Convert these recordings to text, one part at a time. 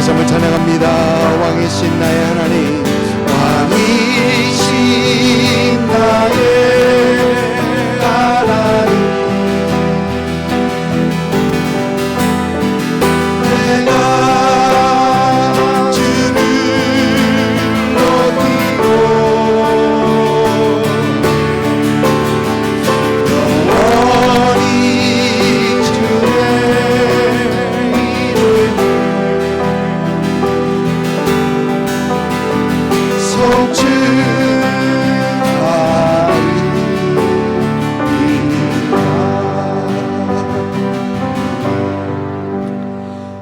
다시 한번 찬양합니다. 왕이신 나의 하나님, 왕이신 나의 하나님, 내가 주를 높이고 영원히 주의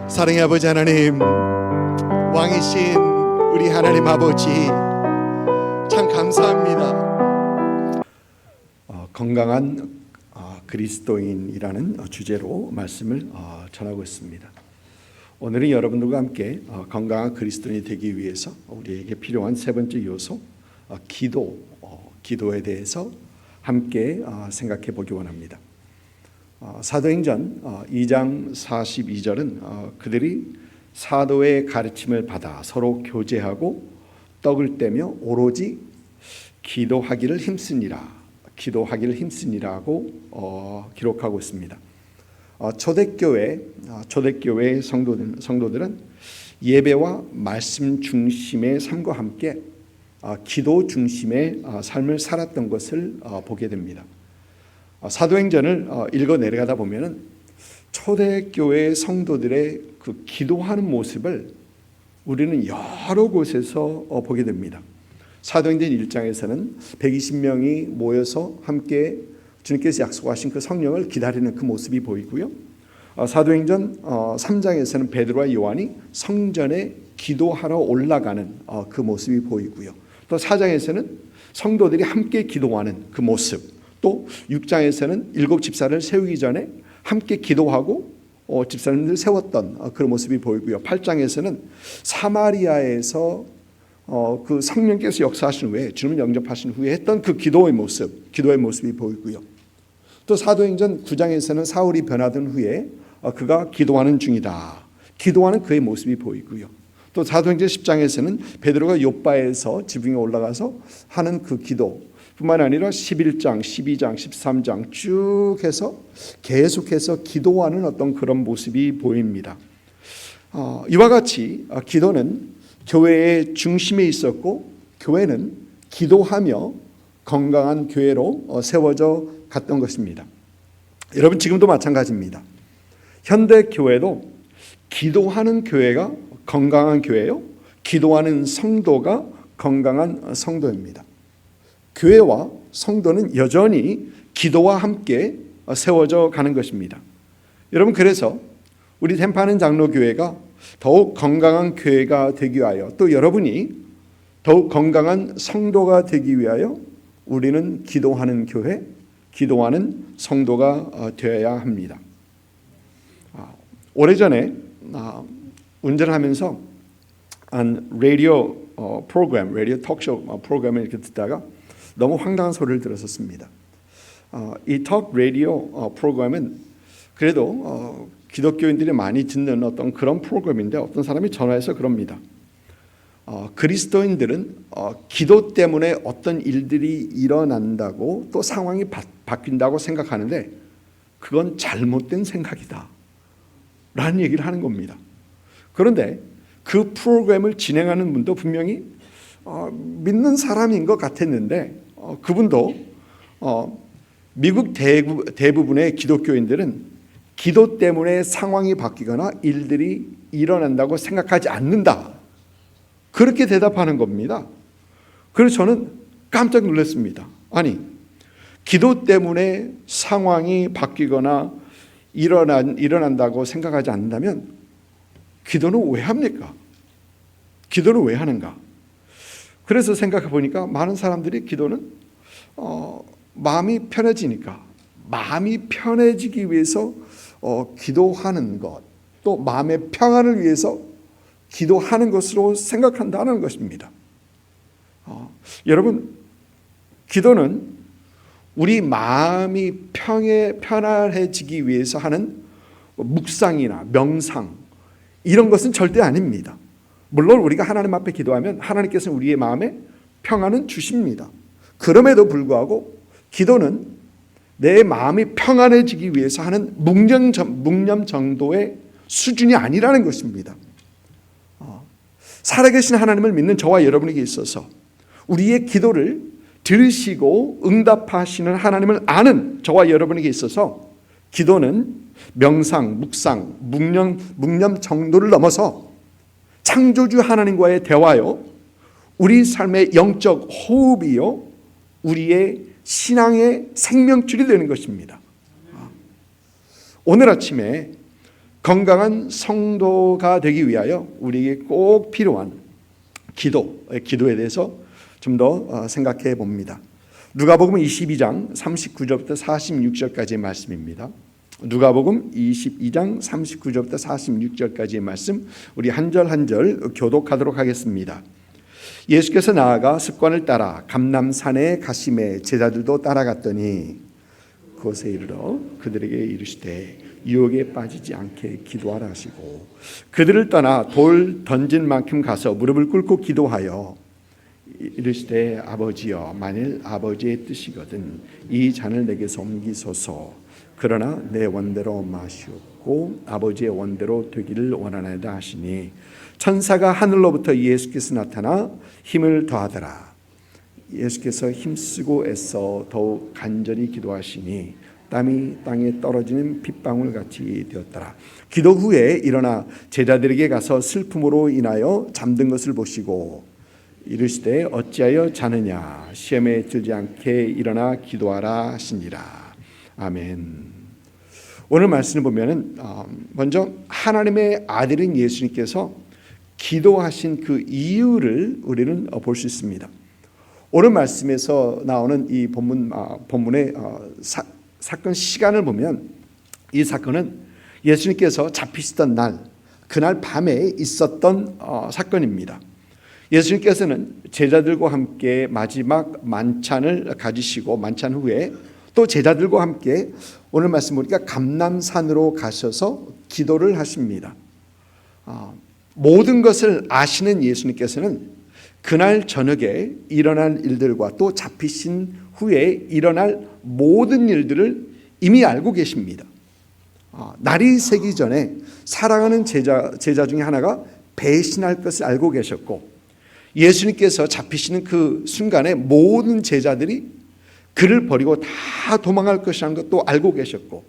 사랑의 아버지 하나님, 왕이신 우리 하나님 아버지, 참 감사합니다. 건강한 그리스도인이라는 주제로 말씀을 전하고 있습니다. 오늘은 여러분들과 함께 건강한 그리스도인이 되기 위해서 우리에게 필요한 세 번째 요소, 기도에 대해서 함께 생각해 보기 원합니다. 사도행전 2장 42절은 그들이 사도의 가르침을 받아 서로 교제하고 떡을 떼며 오로지 기도하기를 힘쓰니라고 기록하고 있습니다. 초대교회 성도들은 예배와 말씀 중심의 삶과 함께 기도 중심의 삶을 살았던 것을 보게 됩니다. 사도행전을 읽어 내려가다 보면은 초대교회 성도들의 그 기도하는 모습을 우리는 여러 곳에서 보게 됩니다. 사도행전 1장에서는 120명이 모여서 함께 주님께서 약속하신 그 성령을 기다리는 그 모습이 보이고요. 사도행전 3장에서는 베드로와 요한이 성전에 기도하러 올라가는 그 모습이 보이고요. 또 4장에서는 성도들이 함께 기도하는 그 모습, 또 6장에서는 7 집사를 세우기 전에 함께 기도하고 집사님들 세웠던 그런 모습이 보이고요. 8장에서는 사마리아에서 그 성령께서 역사하신 후에, 주님을 영접하신 후에 했던 그 기도의 모습이 보이고요. 또 사도행전 9장에서는 사울이 변화된 후에 그가 기도하는 중이다, 기도하는 그의 모습이 보이고요. 또 사도행전 10장에서는 베드로가 요바에서 지붕에 올라가서 하는 그 기도 뿐만 아니라 11장, 12장, 13장 쭉 해서 계속해서 기도하는 어떤 그런 모습이 보입니다. 이와 같이 기도는 교회의 중심에 있었고, 교회는 기도하며 건강한 교회로 세워져 갔던 것입니다. 여러분, 지금도 마찬가지입니다. 현대 교회도 기도하는 교회가 건강한 교회요, 기도하는 성도가 건강한 성도입니다. 교회와 성도는 여전히 기도와 함께 세워져 가는 것입니다. 여러분, 그래서 우리 템파는 장로교회가 더욱 건강한 교회가 되기 위하여, 또 여러분이 더욱 건강한 성도가 되기 위하여 우리는 기도하는 교회, 기도하는 성도가 되어야 합니다. 오래전에 운전을 하면서 라디오 토크쇼 프로그램을 이렇게 듣다가 너무 황당한 소리를 들었었습니다. 이 톡 라디오 프로그램은 그래도 기독교인들이 많이 듣는 어떤 그런 프로그램인데, 어떤 사람이 전화해서 그럽니다. 그리스도인들은 기도 때문에 어떤 일들이 일어난다고, 또 상황이 바뀐다고 생각하는데 그건 잘못된 생각이다 라는 얘기를 하는 겁니다. 그런데 그 프로그램을 진행하는 분도 분명히 믿는 사람인 것 같았는데, 그분도 미국 대부분의 기독교인들은 기도 때문에 상황이 바뀌거나 일들이 일어난다고 생각하지 않는다, 그렇게 대답하는 겁니다. 그래서 저는 깜짝 놀랐습니다. 아니, 기도 때문에 상황이 바뀌거나 일어난다고 생각하지 않는다면 기도는 왜 합니까? 기도는 왜 하는가? 그래서 생각해 보니까 많은 사람들이 기도는 마음이 편해지니까, 마음이 편해지기 위해서 기도하는 것, 또 마음의 평안을 위해서 기도하는 것으로 생각한다는 것입니다. 여러분, 기도는 우리 마음이 편안해지기 위해서 하는 묵상이나 명상, 이런 것은 절대 아닙니다. 물론 우리가 하나님 앞에 기도하면 하나님께서는 우리의 마음에 평안은 주십니다. 그럼에도 불구하고 기도는 내 마음이 평안해지기 위해서 하는 묵념 정도의 수준이 아니라는 것입니다. 살아계신 하나님을 믿는 저와 여러분에게 있어서 우리의 기도를 들으시고 응답하시는 하나님을 아는 저와 여러분에게 있어서 기도는 명상, 묵상, 묵념 정도를 넘어서 창조주 하나님과의 대화요, 우리 삶의 영적 호흡이요, 우리의 신앙의 생명줄이 되는 것입니다. 오늘 아침에 건강한 성도가 되기 위하여 우리에게 꼭 필요한 기도에 대해서 좀 더 생각해 봅니다. 누가복음 22장 39절부터 46절까지의 말씀입니다. 누가복음 22장 39절부터 46절까지의 말씀, 우리 한 절 한 절 교독하도록 하겠습니다. 예수께서 나아가 습관을 따라 감람산에 가심에 제자들도 따라갔더니 그곳에 이르러 그들에게 이르시되 유혹에 빠지지 않게 기도하라 하시고 그들을 떠나 돌 던진 만큼 가서 무릎을 꿇고 기도하여 이르시되 아버지여, 만일 아버지의 뜻이거든 이 잔을 내게서 옮기소서. 그러나 내 원대로 마시옵고 아버지의 원대로 되기를 원하나이다 하시니 천사가 하늘로부터 예수께서 나타나 힘을 더하더라. 예수께서 힘쓰고 애써 더욱 간절히 기도하시니 땀이 땅에 떨어지는 핏방울 같이 되었더라. 기도 후에 일어나 제자들에게 가서 슬픔으로 인하여 잠든 것을 보시고 이르시되 어찌하여 자느냐, 시험에 들지 않게 일어나 기도하라 하시니라. 아멘. 오늘 말씀을 보면은 먼저 하나님의 아들인 예수님께서 기도하신 그 이유를 우리는 볼 수 있습니다. 오늘 말씀에서 나오는 이 본문의 사건 시간을 보면 이 사건은 예수님께서 잡히시던 그날 밤에 있었던 사건입니다. 예수님께서는 제자들과 함께 마지막 만찬을 가지시고 만찬 후에 또 제자들과 함께 오늘 말씀 보니까 감람산으로 가셔서 기도를 하십니다. 모든 것을 아시는 예수님께서는 그날 저녁에 일어날 일들과 또 잡히신 후에 일어날 모든 일들을 이미 알고 계십니다. 날이 새기 전에 사랑하는 제자 중에 하나가 배신할 것을 알고 계셨고, 예수님께서 잡히시는 그 순간에 모든 제자들이 그를 버리고 다 도망갈 것이라는 것도 알고 계셨고,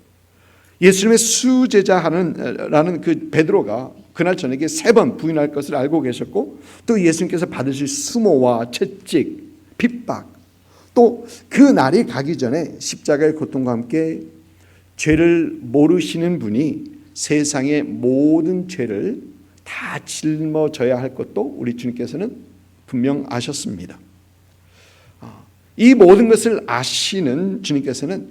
예수님의 수제자라는 그 베드로가 그날 저녁에 3번 부인할 것을 알고 계셨고, 또 예수님께서 받으실 수모와 채찍, 핍박, 또 그 날이 가기 전에 십자가의 고통과 함께 죄를 모르시는 분이 세상의 모든 죄를 다 짊어져야 할 것도 우리 주님께서는 분명 아셨습니다. 이 모든 것을 아시는 주님께서는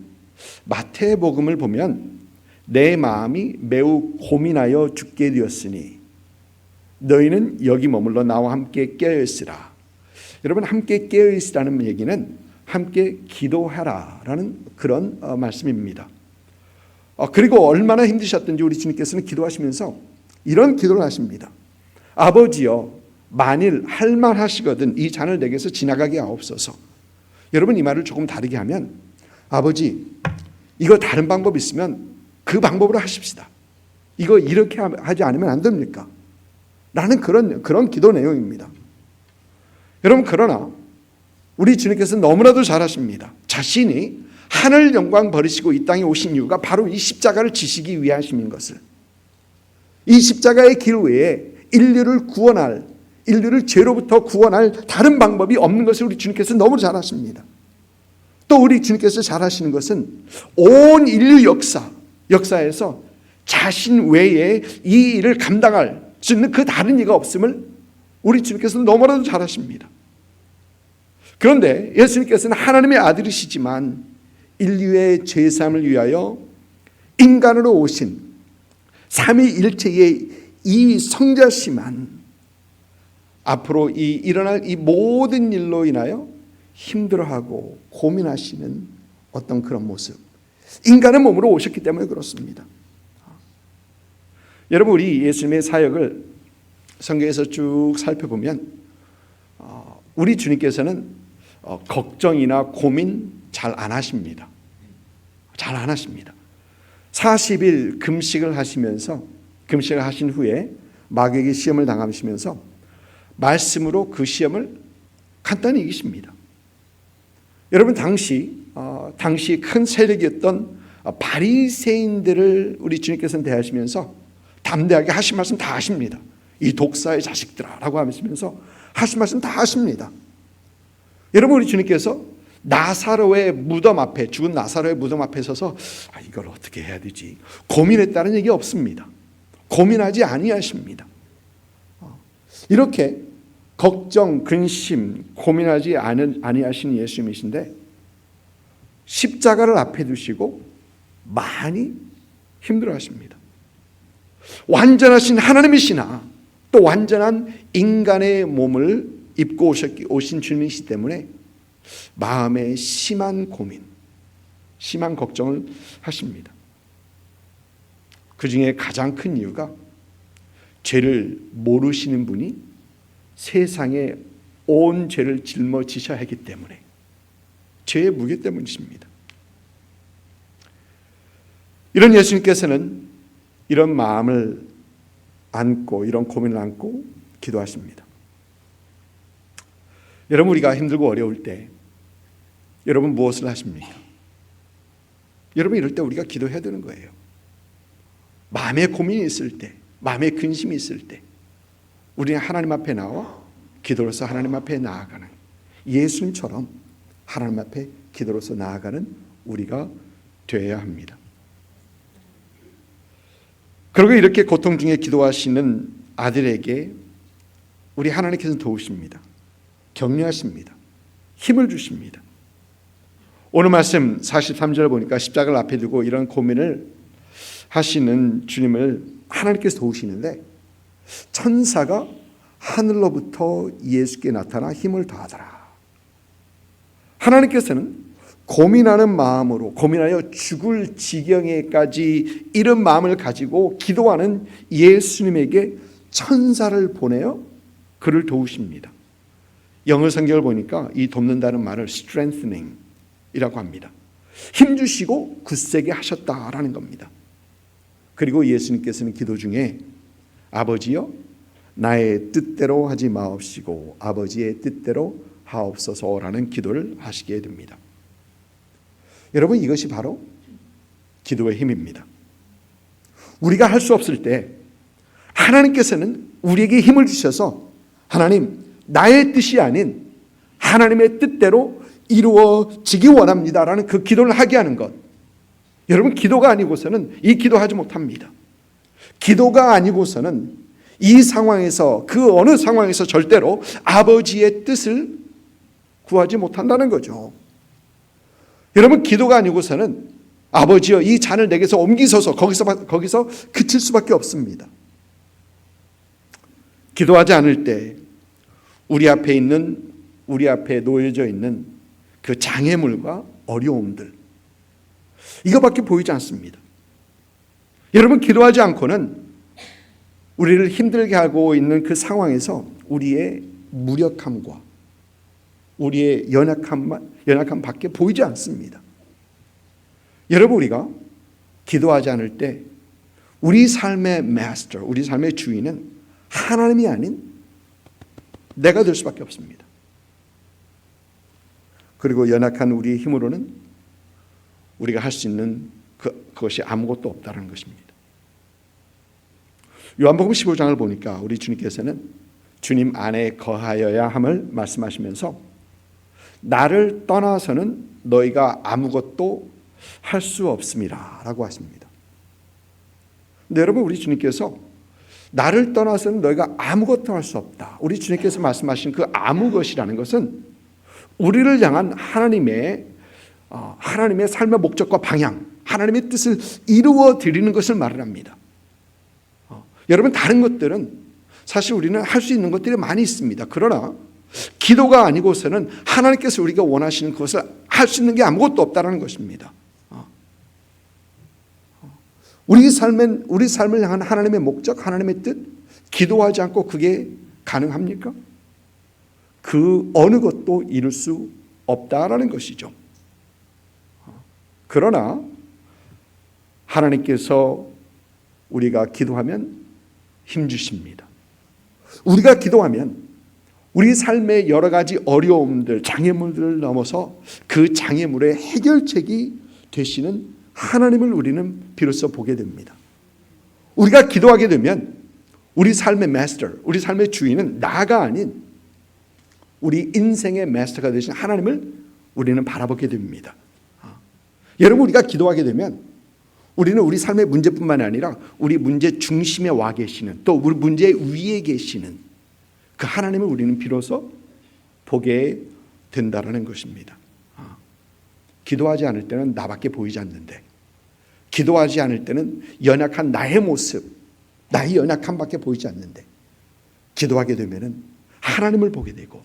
마태복음을 보면 내 마음이 매우 고민하여 죽게 되었으니 너희는 여기 머물러 나와 함께 깨어있으라. 여러분, 함께 깨어있으라는 얘기는 함께 기도하라라는 그런 말씀입니다. 그리고 얼마나 힘드셨든지 우리 주님께서는 기도하시면서 이런 기도를 하십니다. 아버지여, 만일 할만하시거든 이 잔을 내게서 지나가게 하옵소서. 여러분, 이 말을 조금 다르게 하면, 아버지, 이거 다른 방법 있으면 그 방법으로 하십시다. 이거 이렇게 하지 않으면 안 됩니까? 라는 그런 기도 내용입니다. 여러분, 그러나 우리 주님께서는 너무나도 잘하십니다. 자신이 하늘 영광 버리시고 이 땅에 오신 이유가 바로 이 십자가를 지시기 위하심인 것을, 이 십자가의 길 외에 인류를 죄로부터 구원할 다른 방법이 없는 것을 우리 주님께서 너무 잘 아십니다. 또 우리 주님께서 잘 하시는 것은 온 인류 역사에서 자신 외에 이 일을 감당할 수 있는 그 다른 이가 없음을 우리 주님께서는 너무나도 잘 하십니다. 그런데 예수님께서는 하나님의 아들이시지만 인류의 죄사함을 위하여 인간으로 오신 삼위일체의 이 성자시만 앞으로 일어날 이 모든 일로 인하여 힘들어하고 고민하시는 어떤 그런 모습, 인간의 몸으로 오셨기 때문에 그렇습니다. 여러분, 우리 예수님의 사역을 성경에서 쭉 살펴보면 우리 주님께서는 걱정이나 고민 잘 안 하십니다. 잘 안 하십니다. 40일 금식을 하시면서, 금식을 하신 후에 마귀에게 시험을 당하시면서 말씀으로 그 시험을 간단히 이기십니다. 여러분, 당시 큰 세력이었던 바리새인들을 우리 주님께서는 대하시면서 담대하게 하신 말씀 다 하십니다. 이 독사의 자식들아 라고 하시면서 하신 말씀 다 하십니다. 여러분, 우리 주님께서 나사로의 무덤 앞에, 죽은 나사로의 무덤 앞에 서서 이걸 어떻게 해야 되지 고민했다는 얘기 없습니다. 고민하지 아니하십니다. 이렇게 걱정, 근심, 고민하지 아니하신 예수님이신데 십자가를 앞에 두시고 많이 힘들어하십니다. 완전하신 하나님이시나 또 완전한 인간의 몸을 입고 오신 주님이시기 때문에 마음에 심한 고민, 심한 걱정을 하십니다. 그 중에 가장 큰 이유가 죄를 모르시는 분이 세상에 온 죄를 짊어지셔야 하기 때문에, 죄의 무게 때문이십니다. 이런 예수님께서는 이런 마음을 안고, 이런 고민을 안고 기도하십니다. 여러분, 우리가 힘들고 어려울 때 여러분 무엇을 하십니까? 여러분, 이럴 때 우리가 기도해야 되는 거예요. 마음에 고민이 있을 때, 마음에 근심이 있을 때 우리는 하나님 앞에 나와 기도로서 하나님 앞에 나아가는, 예수님처럼 하나님 앞에 기도로서 나아가는 우리가 되어야 합니다. 그리고 이렇게 고통 중에 기도하시는 아들에게 우리 하나님께서 도우십니다. 격려하십니다. 힘을 주십니다. 오늘 말씀 43절 보니까 십자가를 앞에 두고 이런 고민을 하시는 주님을 하나님께서 도우시는데 천사가 하늘로부터 예수께 나타나 힘을 더하더라. 하나님께서는 고민하는 마음으로, 고민하여 죽을 지경에까지 이런 마음을 가지고 기도하는 예수님에게 천사를 보내어 그를 도우십니다. 영어 성경을 보니까 이 돕는다는 말을 strengthening 이라고 합니다. 힘주시고 굳세게 하셨다라는 겁니다. 그리고 예수님께서는 기도 중에 아버지여 나의 뜻대로 하지 마옵시고 아버지의 뜻대로 하옵소서라는 기도를 하시게 됩니다. 여러분, 이것이 바로 기도의 힘입니다. 우리가 할 수 없을 때 하나님께서는 우리에게 힘을 주셔서 하나님, 나의 뜻이 아닌 하나님의 뜻대로 이루어지기 원합니다라는 그 기도를 하게 하는 것. 여러분, 기도가 아니고서는 이 기도하지 못합니다. 기도가 아니고서는 이 상황에서, 그 어느 상황에서 절대로 아버지의 뜻을 구하지 못한다는 거죠. 여러분, 기도가 아니고서는 아버지여 이 잔을 내게서 옮기소서, 거기서 그칠 수밖에 없습니다. 기도하지 않을 때 우리 앞에 놓여져 있는 그 장애물과 어려움들, 이거밖에 보이지 않습니다. 여러분, 기도하지 않고는 우리를 힘들게 하고 있는 그 상황에서 우리의 무력함과 우리의 연약함 밖에 보이지 않습니다. 여러분, 우리가 기도하지 않을 때 우리 삶의 마스터, 우리 삶의 주인은 하나님이 아닌 내가 될 수밖에 없습니다. 그리고 연약한 우리의 힘으로는 우리가 할 수 있는 그것이 아무것도 없다는 것입니다. 요한복음 15장을 보니까 우리 주님께서는 주님 안에 거하여야 함을 말씀하시면서 나를 떠나서는 너희가 아무것도 할 수 없음이라 라고 하십니다. 근데 여러분, 우리 주님께서 나를 떠나서는 너희가 아무것도 할 수 없다, 우리 주님께서 말씀하신 그 아무 것이라는 것은 우리를 향한 하나님의 삶의 목적과 방향, 하나님의 뜻을 이루어 드리는 것을 말을 합니다. 여러분, 다른 것들은 사실 우리는 할 수 있는 것들이 많이 있습니다. 그러나 기도가 아니고서는 하나님께서 우리가 원하시는 것을 할 수 있는 게 아무것도 없다는 것입니다. 우리 삶을 향한 하나님의 목적, 하나님의 뜻, 기도하지 않고 그게 가능합니까? 그 어느 것도 이룰 수 없다라는 것이죠. 그러나 하나님께서 우리가 기도하면 힘주십니다. 우리가 기도하면 우리 삶의 여러 가지 어려움들, 장애물들을 넘어서 그 장애물의 해결책이 되시는 하나님을 우리는 비로소 보게 됩니다. 우리가 기도하게 되면 우리 삶의 마스터, 우리 삶의 주인은 나가 아닌 우리 인생의 마스터가 되신 하나님을 우리는 바라보게 됩니다. 여러분, 우리가 기도하게 되면 우리는 우리 삶의 문제뿐만 아니라 우리 문제 중심에 와 계시는, 또 우리 문제 위에 계시는 그 하나님을 우리는 비로소 보게 된다라는 것입니다. 기도하지 않을 때는 나밖에 보이지 않는데, 기도하지 않을 때는 연약한 나의 모습, 나의 연약함밖에 보이지 않는데, 기도하게 되면은 하나님을 보게 되고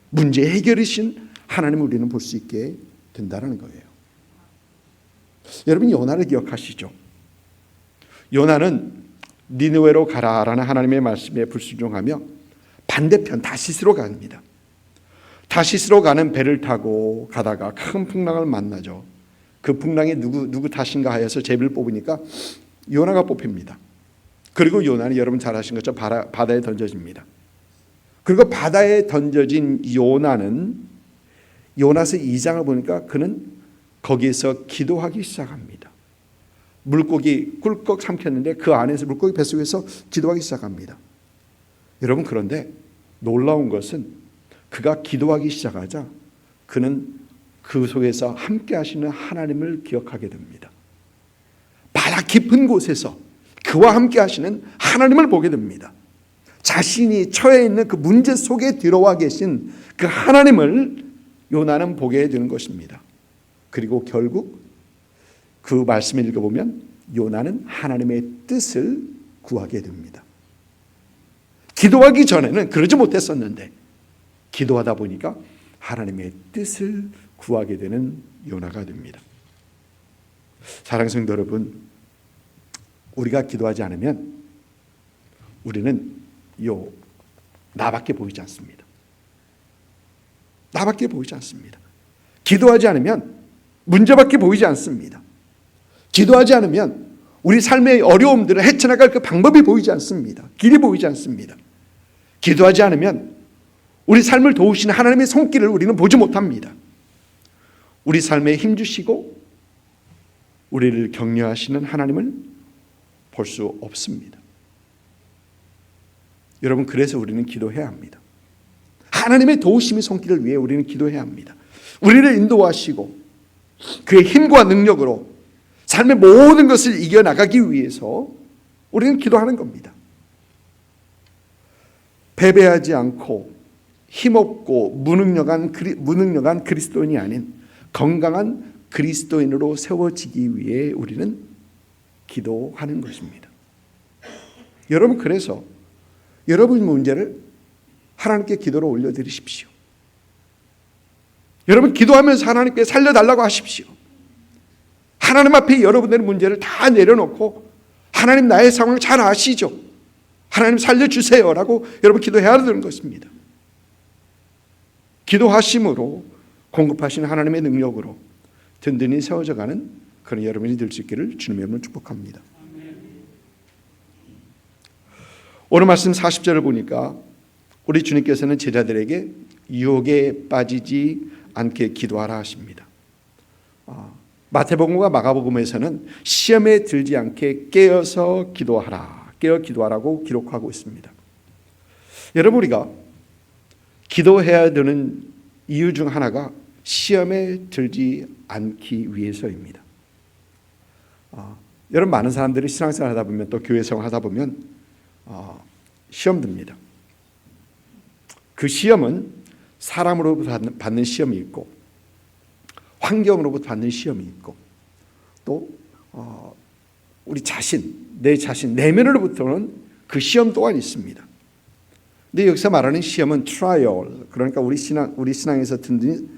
문제 해결이신 하나님을 우리는 볼 수 있게 된다는 거예요. 여러분, 요나를 기억하시죠? 요나는 니느웨로 가라라는 하나님의 말씀에 불순종하며 반대편 다시스로 갑니다. 다시스로 가는 배를 타고 가다가 큰 풍랑을 만나죠. 그 풍랑이 누구 탓인가 하여서 제비를 뽑으니까 요나가 뽑힙니다. 그리고 요나는 여러분 잘 아신 것처럼 바다에 던져집니다. 그리고 바다에 던져진 요나는 요나서 2장을 보니까 그는 거기에서 기도하기 시작합니다. 물고기 꿀꺽 삼켰는데 그 안에서 물고기 뱃속에서 기도하기 시작합니다. 여러분, 그런데 놀라운 것은 그가 기도하기 시작하자 그는 그 속에서 함께 하시는 하나님을 기억하게 됩니다. 바다 깊은 곳에서 그와 함께 하시는 하나님을 보게 됩니다. 자신이 처해 있는 그 문제 속에 들어와 계신 그 하나님을 요나는 보게 되는 것입니다. 그리고 결국 그 말씀을 읽어보면 요나는 하나님의 뜻을 구하게 됩니다. 기도하기 전에는 그러지 못했었는데 기도하다 보니까 하나님의 뜻을 구하게 되는 요나가 됩니다. 사랑하는 성도 여러분, 우리가 기도하지 않으면 우리는 나밖에 보이지 않습니다. 나밖에 보이지 않습니다. 기도하지 않으면 문제밖에 보이지 않습니다. 기도하지 않으면 우리 삶의 어려움들을 헤쳐나갈 그 방법이 보이지 않습니다. 길이 보이지 않습니다. 기도하지 않으면 우리 삶을 도우시는 하나님의 손길을 우리는 보지 못합니다. 우리 삶에 힘주시고 우리를 격려하시는 하나님을 볼 수 없습니다. 여러분, 그래서 우리는 기도해야 합니다. 하나님의 도우심의 손길을 위해 우리는 기도해야 합니다. 우리를 인도하시고 그의 힘과 능력으로 삶의 모든 것을 이겨나가기 위해서 우리는 기도하는 겁니다. 패배하지 않고 힘없고 무능력한 그리스도인이 아닌 건강한 그리스도인으로 세워지기 위해 우리는 기도하는 것입니다. 여러분, 그래서 여러분 문제를 하나님께 기도로 올려드리십시오. 여러분, 기도하면서 하나님께 살려달라고 하십시오. 하나님 앞에 여러분들의 문제를 다 내려놓고 하나님, 나의 상황 잘 아시죠? 하나님 살려주세요라고 여러분 기도해야 되는 것입니다. 기도하심으로 공급하시는 하나님의 능력으로 든든히 세워져가는 그런 여러분이 될 수 있기를 주님의 이름으로 축복합니다. 오늘 말씀 40절을 보니까 우리 주님께서는 제자들에게 유혹에 빠지지 않게 기도하라 하십니다. 마태복음과 마가복음에서는 시험에 들지 않게 깨어서 기도하라, 깨어 기도하라고 기록하고 있습니다. 여러분, 우리가 기도해야 되는 이유 중 하나가 시험에 들지 않기 위해서입니다. 여러분, 많은 사람들이 신앙생활 하다 보면 또 교회 생활 하다 보면 시험 듭니다. 그 시험은 사람으로부터 받는 시험이 있고 환경으로부터 받는 시험이 있고 또 우리 자신, 내 자신, 내면으로부터는 그 시험 또한 있습니다. 근데 여기서 말하는 시험은 트라이얼, 그러니까 우리 신앙에서 든든히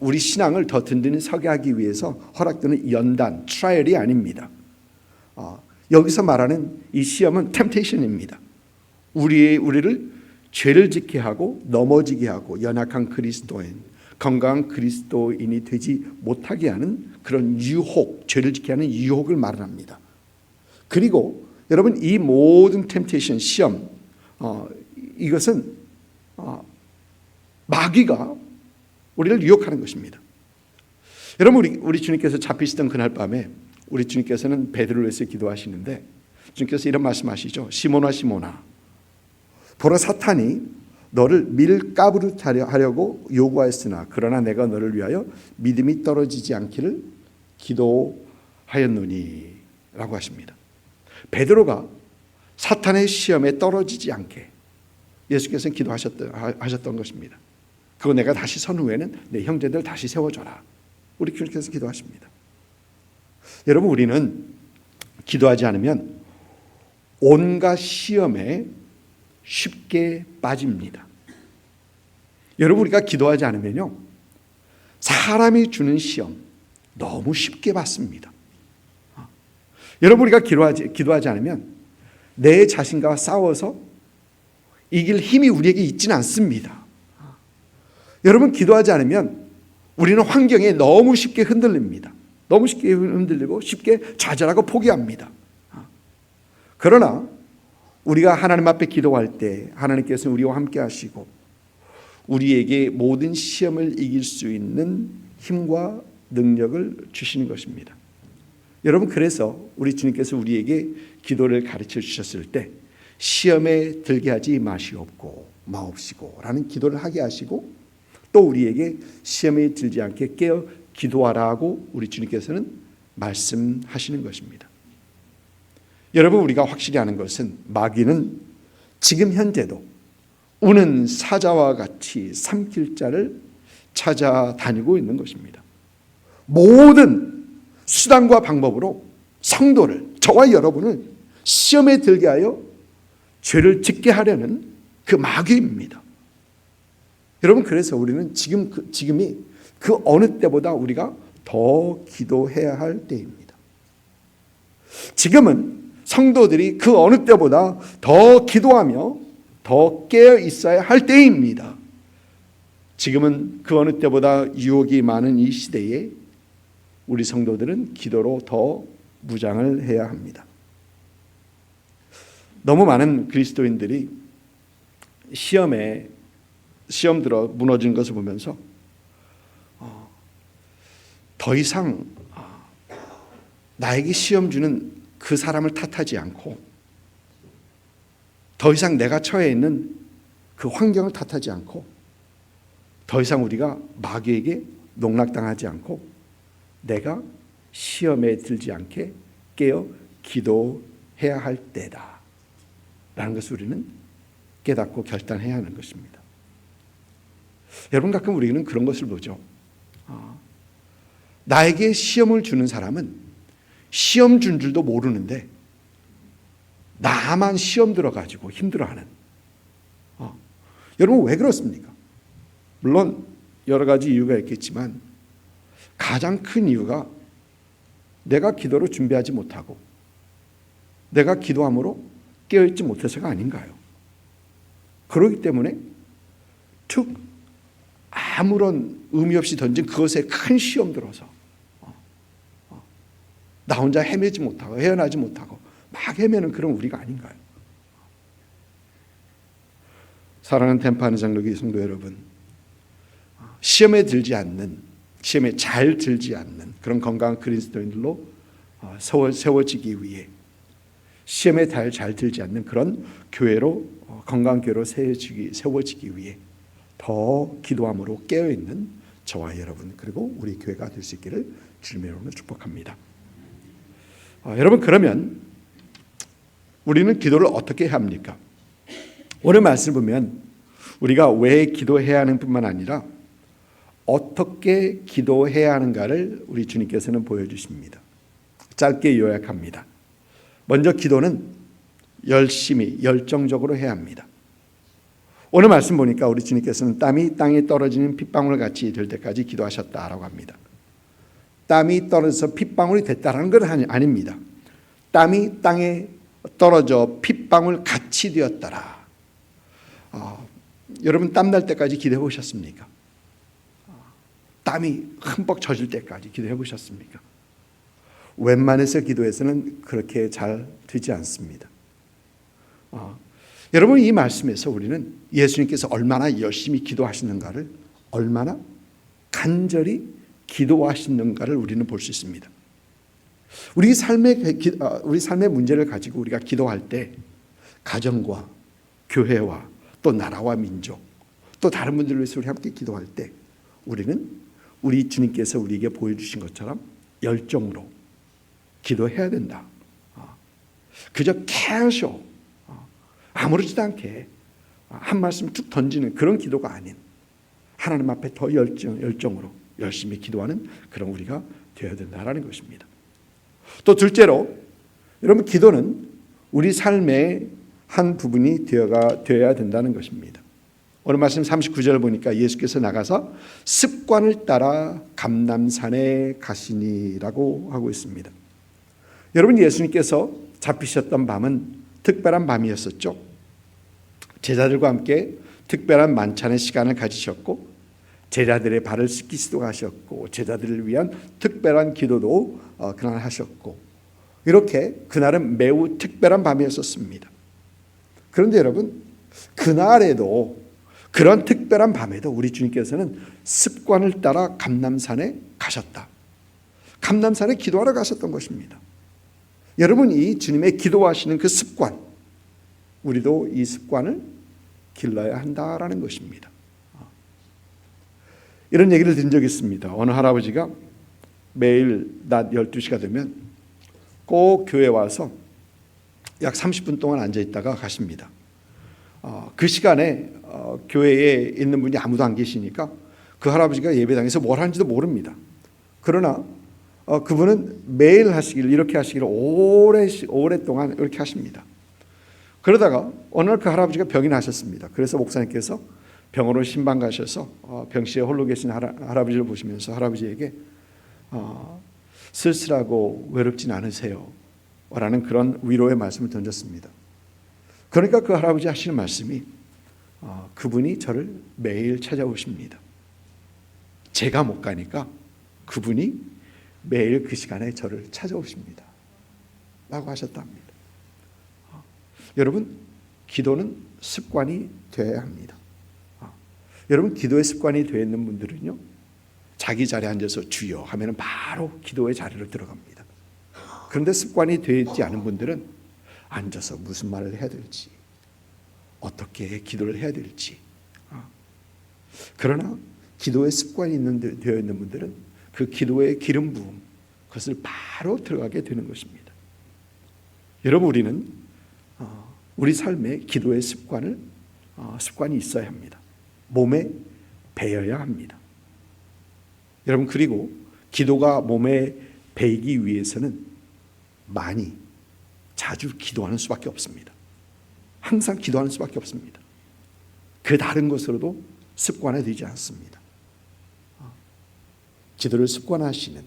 우리 신앙을 더 든든히 서게 하기 위해서 허락되는 연단, 트라이얼이 아닙니다. 여기서 말하는 이 시험은 템테이션입니다. 우리를 죄를 짓게 하고 넘어지게 하고 연약한 그리스도인, 건강한 그리스도인이 되지 못하게 하는 그런 유혹, 죄를 짓게 하는 유혹을 말합니다. 그리고 여러분, 이 모든 템테이션, 시험, 이것은 마귀가 우리를 유혹하는 것입니다. 여러분, 우리 주님께서 잡히시던 그날 밤에 우리 주님께서는 베드로를 위해서 기도하시는데 주님께서 이런 말씀하시죠. 시몬아 시몬아, 보라 사탄이 너를 밀가부르 하려고 요구하였으나 그러나 내가 너를 위하여 믿음이 떨어지지 않기를 기도하였노니 라고 하십니다. 베드로가 사탄의 시험에 떨어지지 않게 예수께서는 기도하셨던 것입니다. 그거 내가 다시 선 후에는 내 형제들 다시 세워줘라. 우리 주님께서 기도하십니다. 여러분, 우리는 기도하지 않으면 온갖 시험에 쉽게 빠집니다. 여러분, 우리가 기도하지 않으면요, 사람이 주는 시험 너무 쉽게 받습니다. 여러분, 우리가 기도하지 않으면 내 자신과 싸워서 이길 힘이 우리에게 있지는 않습니다. 여러분, 기도하지 않으면 우리는 환경에 너무 쉽게 흔들립니다. 너무 쉽게 흔들리고 쉽게 좌절하고 포기합니다. 그러나 우리가 하나님 앞에 기도할 때 하나님께서는 우리와 함께 하시고 우리에게 모든 시험을 이길 수 있는 힘과 능력을 주시는 것입니다. 여러분, 그래서 우리 주님께서 우리에게 기도를 가르쳐 주셨을 때 시험에 들게 하지 마옵시고 라는 기도를 하게 하시고 또 우리에게 시험에 들지 않게 깨어 기도하라고 우리 주님께서는 말씀하시는 것입니다. 여러분, 우리가 확실히 아는 것은 마귀는 지금 현재도 우는 사자와 같이 삼킬 자를 찾아다니고 있는 것입니다. 모든 수단과 방법으로 성도를, 저와 여러분을 시험에 들게 하여 죄를 짓게 하려는 그 마귀입니다. 여러분, 그래서 우리는 지금이 그 어느 때보다 우리가 더 기도해야 할 때입니다. 지금은 성도들이 그 어느 때보다 더 기도하며 더 깨어 있어야 할 때입니다. 지금은 그 어느 때보다 유혹이 많은 이 시대에 우리 성도들은 기도로 더 무장을 해야 합니다. 너무 많은 그리스도인들이 시험 들어 무너진 것을 보면서 더 이상 나에게 시험 주는 그 사람을 탓하지 않고 더 이상 내가 처해 있는 그 환경을 탓하지 않고 더 이상 우리가 마귀에게 농락당하지 않고 내가 시험에 들지 않게 깨어 기도해야 할 때다 라는 것을 우리는 깨닫고 결단해야 하는 것입니다. 여러분, 가끔 우리는 그런 것을 보죠. 나에게 시험을 주는 사람은 시험 준 줄도 모르는데 나만 시험 들어가지고 힘들어하는. 여러분, 왜 그렇습니까? 물론 여러 가지 이유가 있겠지만 가장 큰 이유가 내가 기도로 준비하지 못하고 내가 기도함으로 깨어있지 못해서가 아닌가요? 그렇기 때문에 아무런 의미 없이 던진 그것에 큰 시험 들어서 나 혼자 헤매지 못하고 헤어나지 못하고 막 헤매는 그런 우리가 아닌가요? 사랑하는 템파하는 장로교 성도 여러분, 시험에 잘 들지 않는 그런 건강한 그리스도인들로 세워지기 위해 시험에 잘 들지 않는 그런 교회로, 건강한 교회로 세워지기 위해 더 기도함으로 깨어있는 저와 여러분 그리고 우리 교회가 될 수 있기를 주님의 이름으로 축복합니다. 여러분, 그러면 우리는 기도를 어떻게 해야 합니까? 오늘 말씀을 보면 우리가 왜 기도해야 하는 뿐만 아니라 어떻게 기도해야 하는가를 우리 주님께서는 보여주십니다. 짧게 요약합니다. 먼저 기도는 열심히 열정적으로 해야 합니다. 오늘 말씀 보니까 우리 주님께서는 땀이 땅에 떨어지는 핏방울 같이 될 때까지 기도하셨다라고 합니다. 땀이 떨어져서 핏방울이 됐다는 건 아닙니다. 땀이 땅에 떨어져 핏방울 같이 되었더라. 여러분 땀 날 때까지 기도해 보셨습니까? 땀이 흠뻑 젖을 때까지 기도해 보셨습니까? 웬만해서 기도해서는 그렇게 잘 되지 않습니다. 여러분 이 말씀에서 우리는 예수님께서 얼마나 열심히 기도하시는가를, 얼마나 간절히 기도하시는가를 우리는 볼 수 있습니다. 우리 삶의 문제를 가지고 우리가 기도할 때 가정과 교회와 또 나라와 민족 또 다른 분들을 위해서 우리 함께 기도할 때 우리는 우리 주님께서 우리에게 보여주신 것처럼 열정으로 기도해야 된다. 그저 캐셔 아무렇지도 않게 한 말씀 쭉 던지는 그런 기도가 아닌 하나님 앞에 더 열정으로 열심히 기도하는 그런 우리가 되어야 된다라는 것입니다. 또 둘째로 여러분 기도는 우리 삶의 한 부분이 되어야 된다는 것입니다. 오늘 말씀 39절 보니까 예수께서 나가서 습관을 따라 감람산에 가시니라고 하고 있습니다. 여러분 예수님께서 잡히셨던 밤은 특별한 밤이었었죠. 제자들과 함께 특별한 만찬의 시간을 가지셨고 제자들의 발을 씻기시도 하셨고 제자들을 위한 특별한 기도도 그날 하셨고 이렇게 그날은 매우 특별한 밤이었었습니다. 그런데 여러분 그날에도 그런 특별한 밤에도 우리 주님께서는 습관을 따라 감람산에 가셨다. 감람산에 기도하러 가셨던 것입니다. 여러분 이 주님의 기도하시는 그 습관 우리도 이 습관을 길러야 한다라는 것입니다. 이런 얘기를 들은 적이 있습니다. 어느 할아버지가 매일 낮 12시가 되면 꼭 교회에 와서 약 30분 동안 앉아 있다가 가십니다. 그 시간에 교회에 있는 분이 아무도 안 계시니까 그 할아버지가 예배당에서 뭘 하는지도 모릅니다. 그러나 그분은 매일 이렇게 하시기를 오랫동안 이렇게 하십니다. 그러다가 어느 날 그 할아버지가 병이 나셨습니다. 그래서 목사님께서 병으로 신방 가셔서 병실에 홀로 계신 할아버지를 보시면서 할아버지에게 쓸쓸하고 외롭진 않으세요? 라는 그런 위로의 말씀을 던졌습니다. 그러니까 그 할아버지 하시는 말씀이 그분이 저를 매일 찾아오십니다. 제가 못 가니까 그분이 매일 그 시간에 저를 찾아오십니다. 라고 하셨답니다. 여러분 기도는 습관이 되어야 합니다. 여러분 기도의 습관이 되어 있는 분들은요 자기 자리에 앉아서 주여 하면 바로 기도의 자리로 들어갑니다. 그런데 습관이 되어 있지 않은 분들은 앉아서 무슨 말을 해야 될지 어떻게 기도를 해야 될지 그러나 기도의 습관이 되어 있는 분들은 그 기도의 기름 부음 그것을 바로 들어가게 되는 것입니다. 여러분 우리는 우리 삶에 기도의 습관이 있어야 합니다. 몸에 배어야 합니다. 여러분 그리고 기도가 몸에 배이기 위해서는 자주 기도하는 수밖에 없습니다. 항상 기도하는 수밖에 없습니다. 그 다른 것으로도 습관화되지 않습니다. 기도를 습관화하시는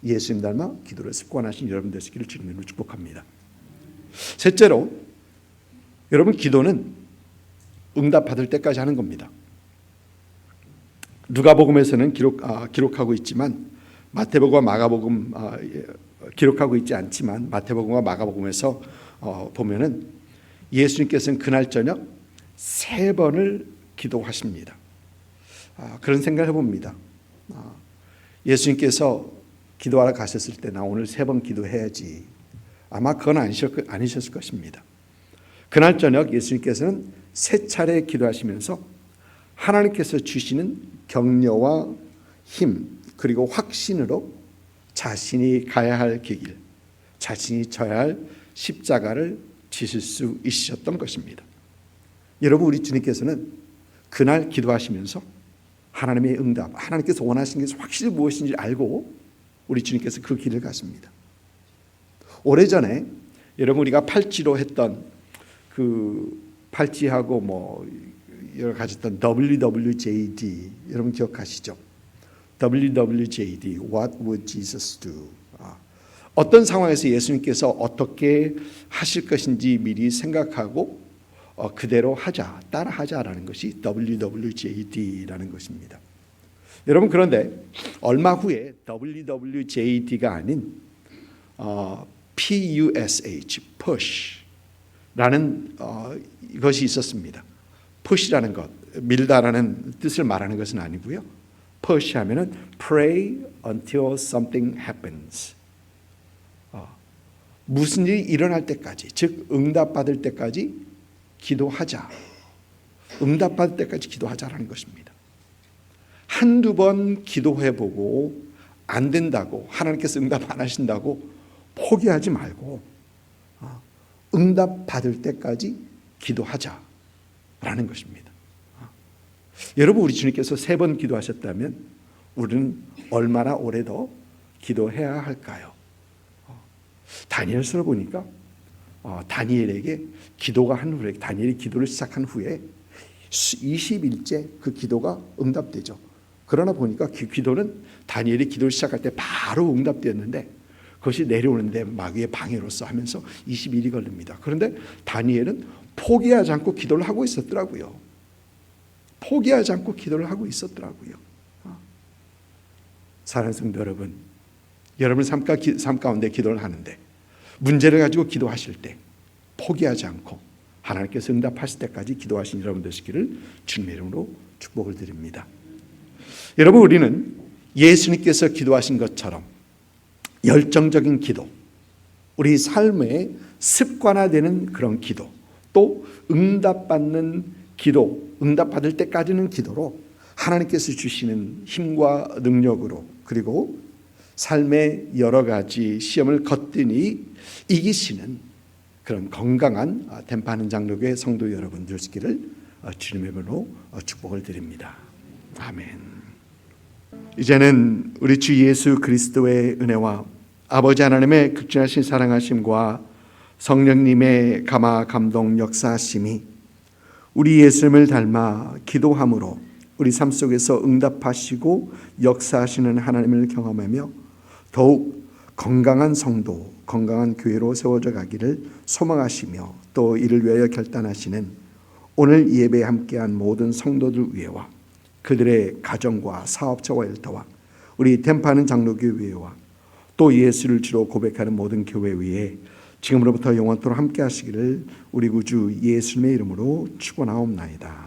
예수님 닮아 기도를 습관화하신 여러분 되시기를 주님으로 축복합니다. 셋째로 여러분 기도는 응답받을 때까지 하는 겁니다. 누가복음에서는 기록하고 있지만 마태복음과 마가복음 기록하고 있지 않지만 마태복음과 마가복음에서 보면은 예수님께서는 그날 저녁 3번을 기도하십니다. 그런 생각을 해봅니다. 예수님께서 기도하러 가셨을 때 나 오늘 3번 기도해야지. 아마 그건 아니셨을 것입니다. 그날 저녁 예수님께서는 3차례 기도하시면서 하나님께서 주시는 격려와 힘 그리고 확신으로 자신이 가야 할 길, 자신이 져야 할 십자가를 지실 수 있으셨던 것입니다. 여러분 우리 주님께서는 그날 기도하시면서 하나님의 응답, 하나님께서 원하시는 것이 확실히 무엇인지 알고 우리 주님께서 그 길을 가십니다. 오래전에 여러분 우리가 팔찌로 했던 그 팔찌하고 여러 가지 했던 WWJD 여러분 기억하시죠? WWJD What would Jesus do? 어떤 상황에서 예수님께서 어떻게 하실 것인지 미리 생각하고 그대로 하자, 따라하자라는 것이 WWJD라는 것입니다. 여러분, 그런데 얼마 후에 WWJD가 아닌 PUSH, push라는 것이 있었습니다. push라는 것, 밀다라는 뜻을 말하는 것은 아니고요. push 하면은 pray until something happens. 무슨 일이 일어날 때까지, 즉 응답받을 때까지 기도하자. 응답받을 때까지 기도하자라는 것입니다. 한두 번 기도해보고 안 된다고, 하나님께서 응답 안 하신다고 포기하지 말고 응답받을 때까지 기도하자라는 것입니다. 여러분, 우리 주님께서 3번 기도하셨다면 우리는 얼마나 오래 더 기도해야 할까요? 다니엘서를 보니까 다니엘에게 기도가 한 후에, 다니엘이 기도를 시작한 후에 20일째 그 기도가 응답되죠. 그러나 보니까 그 기도는 다니엘이 기도를 시작할 때 바로 응답되었는데 그것이 내려오는데 마귀의 방해로서 하면서 20일이 걸립니다. 그런데 다니엘은 포기하지 않고 기도를 하고 있었더라고요. 포기하지 않고 기도를 하고 있었더라고요. 사랑하는 성도 여러분, 여러분 삶 가운데 기도를 하는데 문제를 가지고 기도하실 때 포기하지 않고 하나님께서 응답하실 때까지 기도하신 여러분 되시기를 주님의 이름으로 축복을 드립니다. 여러분, 우리는 예수님께서 기도하신 것처럼 열정적인 기도, 우리 삶의 습관화되는 그런 기도, 또 응답받는 기도, 응답받을 때까지는 기도로 하나님께서 주시는 힘과 능력으로, 그리고 삶의 여러 가지 시험을 거뜬히 이기시는 그런 건강한 댐파하는 장로교회 성도 여러분 되시기를 주님의 이름으로 축복을 드립니다. 아멘. 이제는 우리 주 예수 그리스도의 은혜와 아버지 하나님의 극진하신 사랑하심과 성령님의 감화 감동 역사하심이 우리 예수님을 닮아 기도함으로 우리 삶 속에서 응답하시고 역사하시는 하나님을 경험하며 더욱 건강한 성도, 건강한 교회로 세워져 가기를 소망하시며 또 이를 위하여 결단하시는 오늘 예배에 함께한 모든 성도들 위해와 그들의 가정과 사업자와 일터와 우리 댐파하는 장로교회와 또 예수를 주로 고백하는 모든 교회 위에 지금으로부터 영원토록 함께 하시기를 우리 구주 예수님의 이름으로 축원하옵나이다.